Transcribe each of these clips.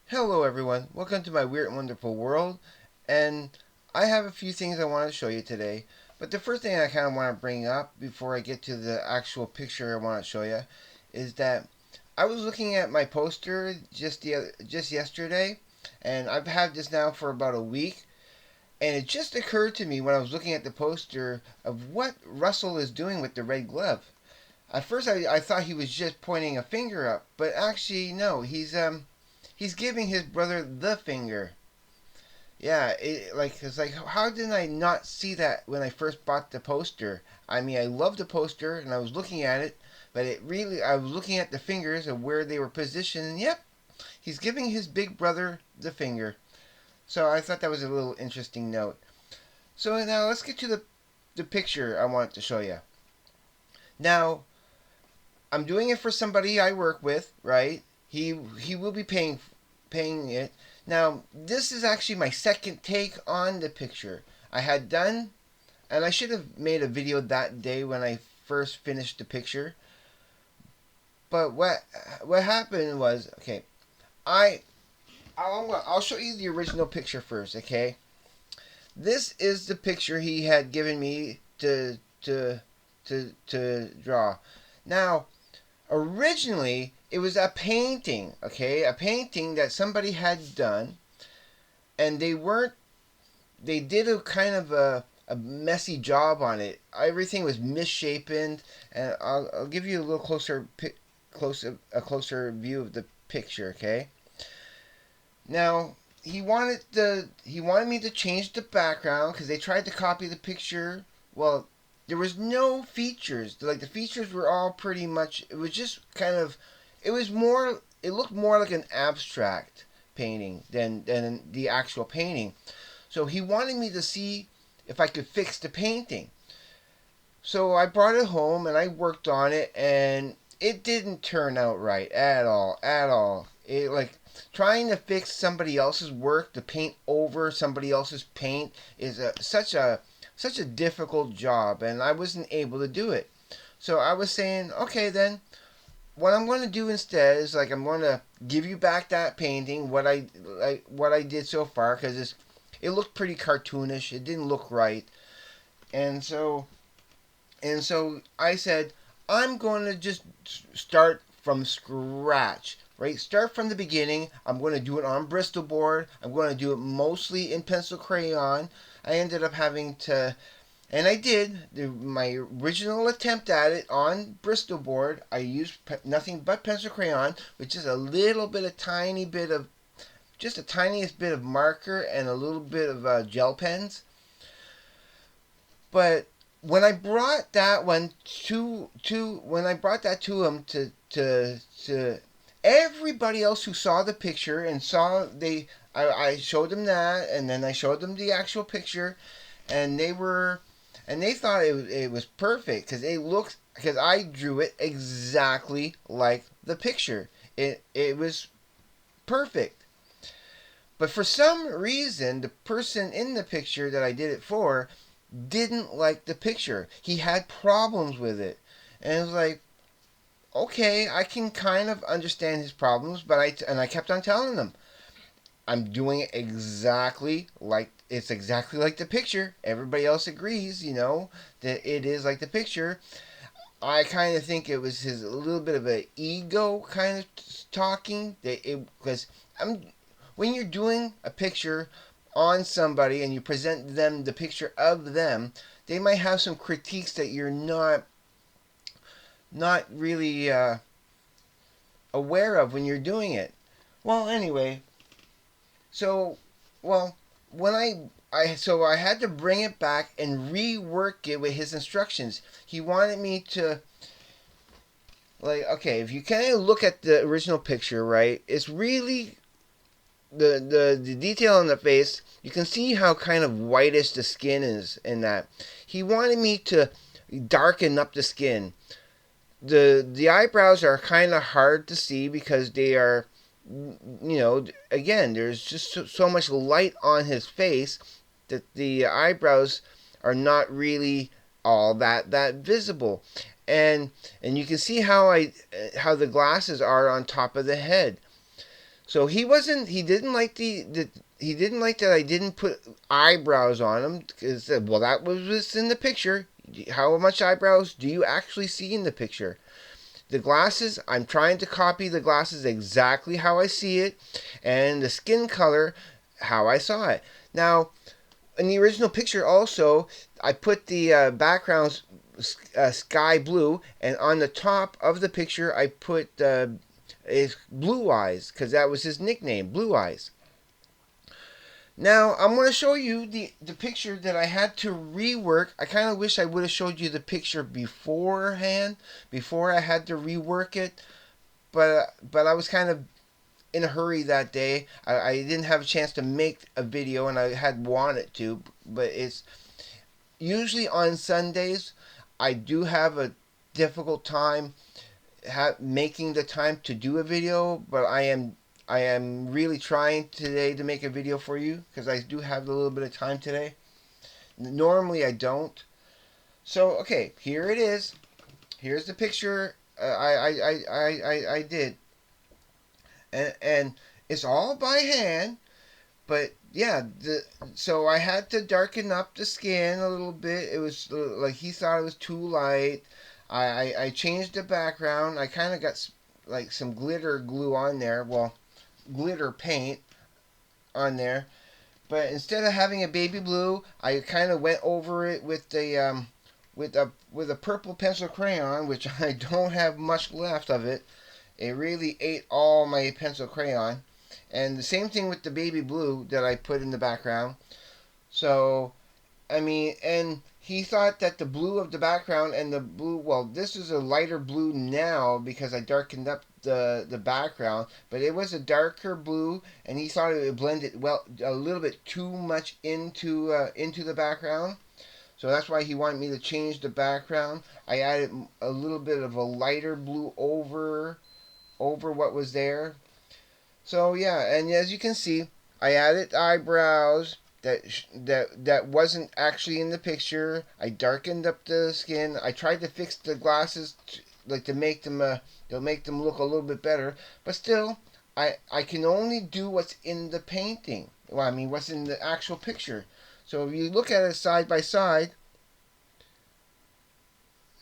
Hello everyone, welcome to my weird and wonderful world, and I have a few things I want to show you today. But the first thing I kind of want to bring up before I get to the actual picture I want to show you is that I was looking at my poster just yesterday, and I've had this now for about a week, and it just occurred to me when I was looking at the poster of what Russell is doing with the red glove. At first, I thought he was just pointing a finger up, but actually, no. He's giving his brother the finger. Yeah, it's like how didn't I not see that when I first bought the poster? I mean, I love the poster and I was looking at it, but I was looking at the fingers and where they were positioned. And yep, he's giving his big brother the finger. So I thought that was a little interesting note. So now let's get to the picture I wanted to show you. Now, I'm doing it for somebody I work with, right? He will be paying it. Now, this is actually my second take on the picture. I had done, and I should have made a video that day when I first finished the picture. But what happened was, okay, I I'll show you the original picture first, okay? This is the picture he had given me to draw. Now, originally it was a painting, okay, a painting that somebody had done, and they did a kind of a messy job on it. Everything was misshapen, and I'll give you a little closer view of the picture, okay? Now, he wanted me to change the background because they tried to copy the picture. Well, there was no features. Like the features were all pretty much. It was just kind of. It was more. It looked more like an abstract painting than the actual painting. So he wanted me to see if I could fix the painting. So I brought it home and I worked on it, and it didn't turn out right at all. At all. It like trying to fix somebody else's work to paint over somebody else's paint is such a difficult job, and I wasn't able to do it. So I was saying, okay, then what I'm going to do instead is like I'm going to give you back that painting, what I did so far, because it looked pretty cartoonish. It didn't look right, and so I said, I'm going to just start from scratch, right? Start from the beginning. I'm going to do it on Bristol board. I'm going to do it mostly in pencil crayon. I ended up having to, and I did my original attempt at it on Bristol board. I used nothing but pencil crayon, with just a little bit, just the tiniest bit of marker and a little bit of gel pens. But when I brought that one to when I brought that to him to everybody else who saw the picture and saw I showed them that, and then I showed them the actual picture, and they thought it was perfect because I drew it exactly like the picture. It was perfect. But for some reason, the person in the picture that I did it for didn't like the picture. He had problems with it. And it was like, okay, I can kind of understand his problems, but I kept on telling him, I'm doing it exactly like the picture. Everybody else agrees, that it is like the picture. I kind of think it was his a little bit of an ego kind of talking. Because I'm when you're doing a picture on somebody and you present them the picture of them, they might have some critiques that you're not really aware of when you're doing it. Well, anyway, so well when I had to bring it back and rework it with his instructions. He wanted me to like okay, if you kind of look at the original picture, right? It's really the detail on the face. You can see how kind of whitish the skin is in that. He wanted me to darken up the skin. The eyebrows are kind of hard to see because they are, again, there's just so much light on his face that the eyebrows are not really all that visible. And you can see how the glasses are on top of the head. So he didn't like he didn't like that I didn't put eyebrows on him. Cause, well, that was what's in the picture. How much eyebrows do you actually see in the picture? The glasses, I'm trying to copy the glasses exactly how I see it, and the skin color, how I saw it. Now, in the original picture, also, I put the background sky blue, and on the top of the picture, I put is Blue Eyes, because that was his nickname, Blue Eyes. Now, I'm going to show you the picture that I had to rework. I kind of wish I would have showed you the picture beforehand, before I had to rework it. But I was kind of in a hurry that day. I didn't have a chance to make a video, and I had wanted to. But it's usually on Sundays, I do have a difficult time making the time to do a video, but I am really trying today to make a video for you because I do have a little bit of time today. Normally I don't. So okay, here it is. Here's the picture I did, and it's all by hand. But yeah, so I had to darken up the skin a little bit. It was like he thought it was too light. I changed the background. I kind of got like some glitter glue on there. Well, glitter paint on there. But instead of having a baby blue, I kind of went over it with with a purple pencil crayon, which I don't have much left of it. It really ate all my pencil crayon. And the same thing with the baby blue that I put in the background. So, I mean, and he thought that the blue of the background and the blue, well, this is a lighter blue now because I darkened up the background, but it was a darker blue, and he thought it would blend it well a little bit too much into the background. So that's why he wanted me to change the background. I added a little bit of a lighter blue over what was there. So yeah, and as you can see, I added eyebrows that wasn't actually in the picture. I darkened up the skin. I tried to fix the glasses like to make them look a little bit better, but still, I can only do what's in the painting. Well, I mean, what's in the actual picture. So if you look at it side by side,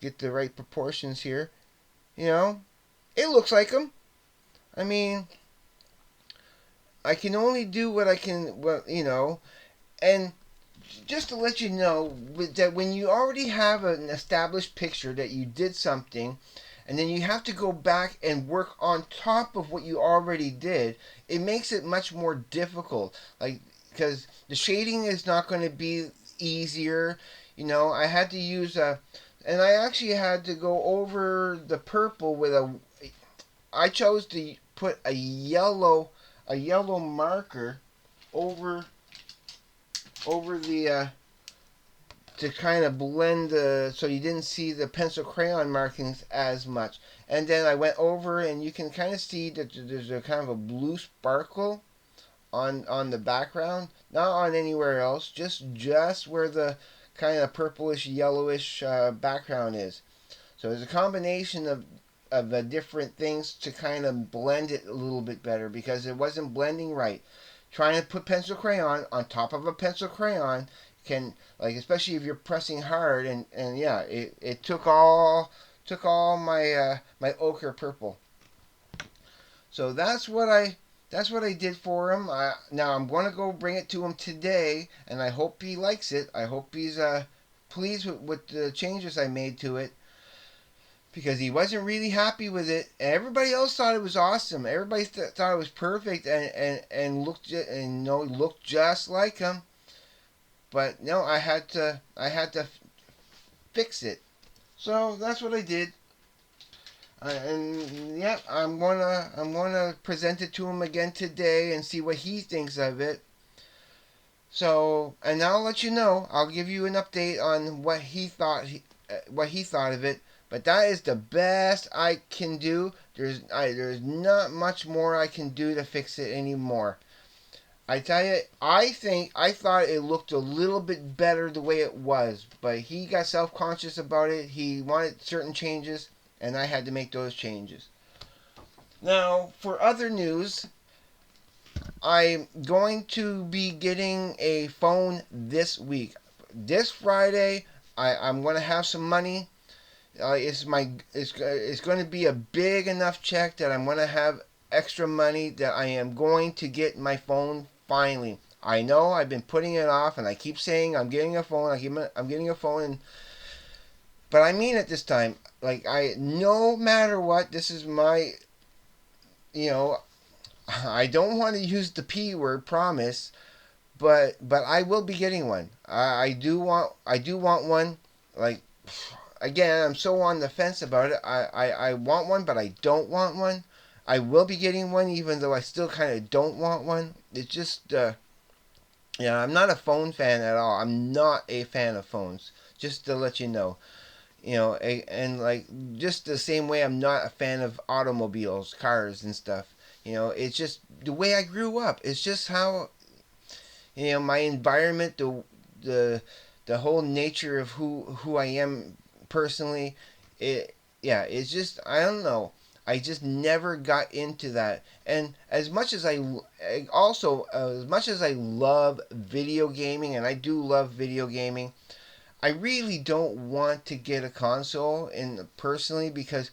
get the right proportions here. You know, it looks like them. I mean, I can only do what I can. Well, you know, and just to let you know that when you already have an established picture that you did something, and then you have to go back and work on top of what you already did, it makes it much more difficult. Like, because the shading is not going to be easier. You know, I had to use and I actually had to go over the purple with I chose to put a yellow marker over the to kind of blend the so you didn't see the pencil crayon markings as much. And then I went over, and you can kind of see that there's a kind of a blue sparkle on the background, not on anywhere else, just where the kind of purplish yellowish background is. So there's a combination of different things to kind of blend it a little bit better because it wasn't blending right. Trying to put pencil crayon on top of a pencil crayon can, like, especially if you're pressing hard, and yeah, it took all my ochre purple. So that's what I did for him. Now I'm going to go bring it to him today, and I hope he likes it. I hope he's pleased with the changes I made to it because he wasn't really happy with it. And everybody else thought it was awesome. Everybody thought it was perfect and looked just like him. But no, I had to fix it. So that's what I did. And yeah, I'm gonna present it to him again today and see what he thinks of it. So, and I'll let you know. I'll give you an update on what he thought of it. But that is the best I can do. There's not much more I can do to fix it anymore. I tell you, I thought it looked a little bit better the way it was, but he got self-conscious about it. He wanted certain changes, and I had to make those changes. Now, for other news, I'm going to be getting a phone this week. This Friday, I'm going to have some money. It's going to be a big enough check that I'm going to have extra money that I am going to get my phone finally. I know I've been putting it off, and I keep saying I'm getting a phone. I'm getting a phone, but I mean it this time. Like no matter what, this is my, you know, I don't want to use the P word, promise, but I will be getting one. I do want one. Like again, I'm so on the fence about it. I want one, but I don't want one. I will be getting one, even though I still kind of don't want one. It's just, yeah, I'm not a phone fan at all. I'm not a fan of phones. Just to let you know, and like just the same way I'm not a fan of automobiles, cars, and stuff. It's just the way I grew up. It's just how my environment, the the whole nature of who I am personally. It Yeah, it's just I don't know. I just never got into that. And as much as I love video gaming, and I do love video gaming, I really don't want to get a console in personally because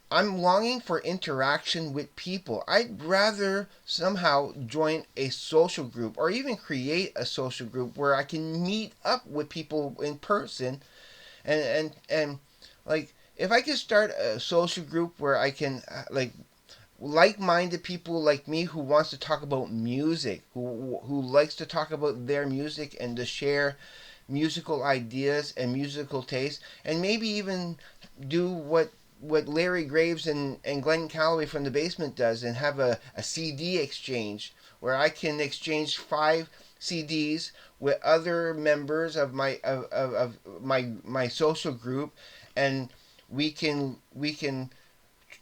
I'm longing for interaction with people. I'd rather somehow join a social group or even create a social group where I can meet up with people in person and like if I could start a social group where I can like-minded people like me who wants to talk about music, who likes to talk about their music and to share musical ideas and musical tastes, and maybe even do what Larry Graves and Glenn Calloway from the Basement does and have a CD exchange where I can exchange 5 CDs with other members of my social group, and we can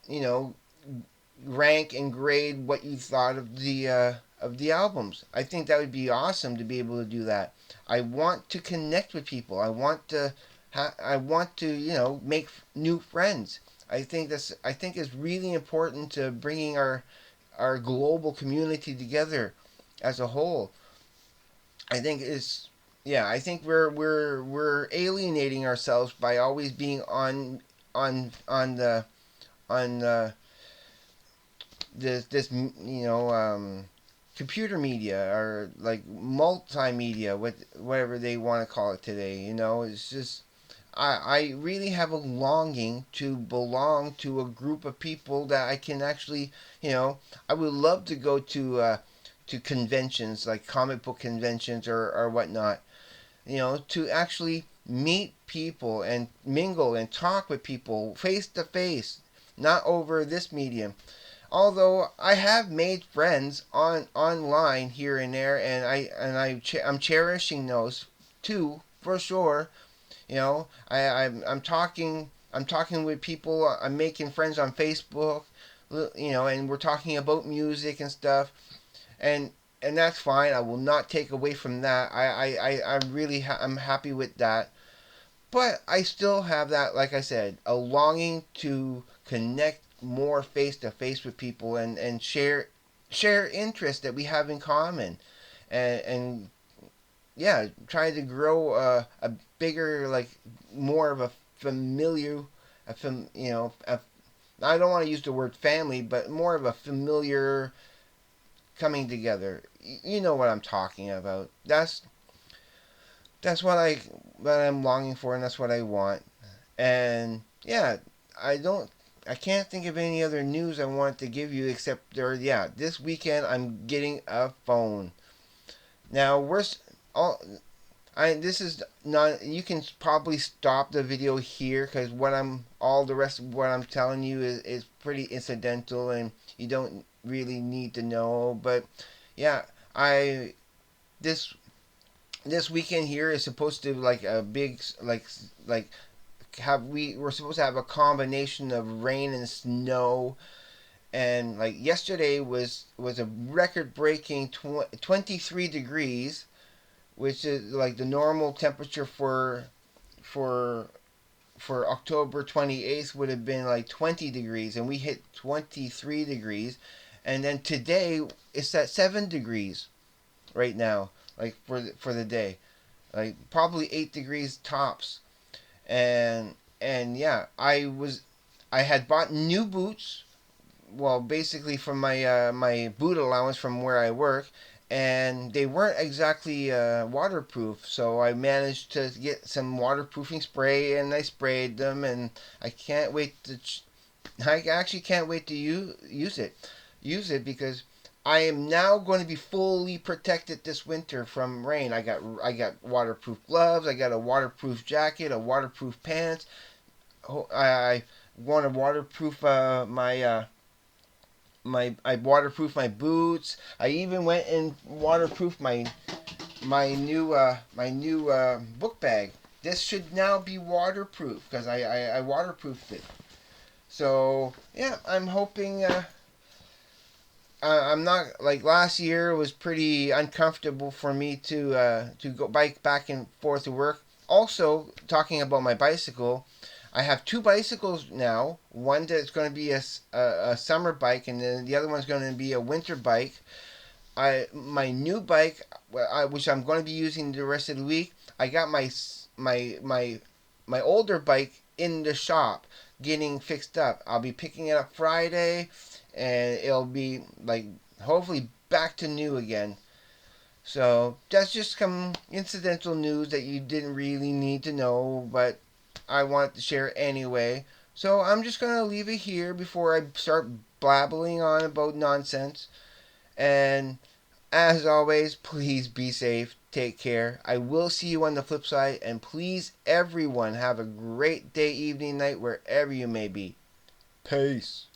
you know rank and grade what you thought of the albums. I think that would be awesome to be able to do that. I want to connect with people. I want to make new friends. I think it's really important to bringing our global community together as a whole. I think it's Yeah, I think we're alienating ourselves by always being on the on this computer media or like multimedia, whatever they want to call it today. It's just I really have a longing to belong to a group of people that I can actually, I would love to go to conventions like comic book conventions or whatnot, to actually meet people and mingle and talk with people face to face, not over this medium. Although I have made friends online here and there, and I'm cherishing those too for sure. I'm talking with people. I'm making friends on Facebook, and we're talking about music and stuff, and and that's fine. I will not take away from that. I'm happy with that. But I still have that, like I said, a longing to connect more face to face with people and share interests that we have in common, and yeah, try to grow a bigger, like more of a familiar, a fam, you know, a, I don't want to use the word family, but more of a familiar coming together. You know what I'm talking about. That's what I'm longing for, and that's what I want. And yeah, I don't I can't think of any other news I want to give you except this weekend I'm getting a phone. Now all I this is not you can probably stop the video here cuz all the rest of what I'm telling you is pretty incidental and you don't really need to know, but yeah, I this this weekend here is supposed to like a big like we're supposed to have a combination of rain and snow, and like yesterday was a record breaking 23 degrees, which is like the normal temperature for for October 28th would have been like 20 degrees, and we hit 23 degrees. and then today it's at 7 degrees right now, like for the day, like probably 8 degrees tops. And yeah, I had bought new boots, well, basically from my boot allowance from where I work, and they weren't exactly waterproof. So I managed to get some waterproofing spray, and I sprayed them, and I can't wait to. I actually can't wait to use it because I am now going to be fully protected this winter from rain. I got waterproof gloves. I got a waterproof jacket, a waterproof pants. I want to waterproof I waterproofed my boots. I even went and waterproofed my new book bag. This should now be waterproof because I waterproofed it. So yeah, I'm hoping. I'm not like last year was pretty uncomfortable for me to go bike back and forth to work. Also, talking about my bicycle, I have two bicycles now. One that's going to be a summer bike, and then the other one's going to be a winter bike. My new bike, which I'm going to be using the rest of the week. I got my my my older bike in the shop getting fixed up. I'll be picking it up Friday, and it'll be like hopefully back to new again. So that's just some incidental news that you didn't really need to know, but I wanted to share anyway. So I'm just gonna leave it here before I start blabbling on about nonsense. And as always, please be safe. Take care. I will see you on the flip side. And please, everyone, have a great day, evening, night, wherever you may be. Peace.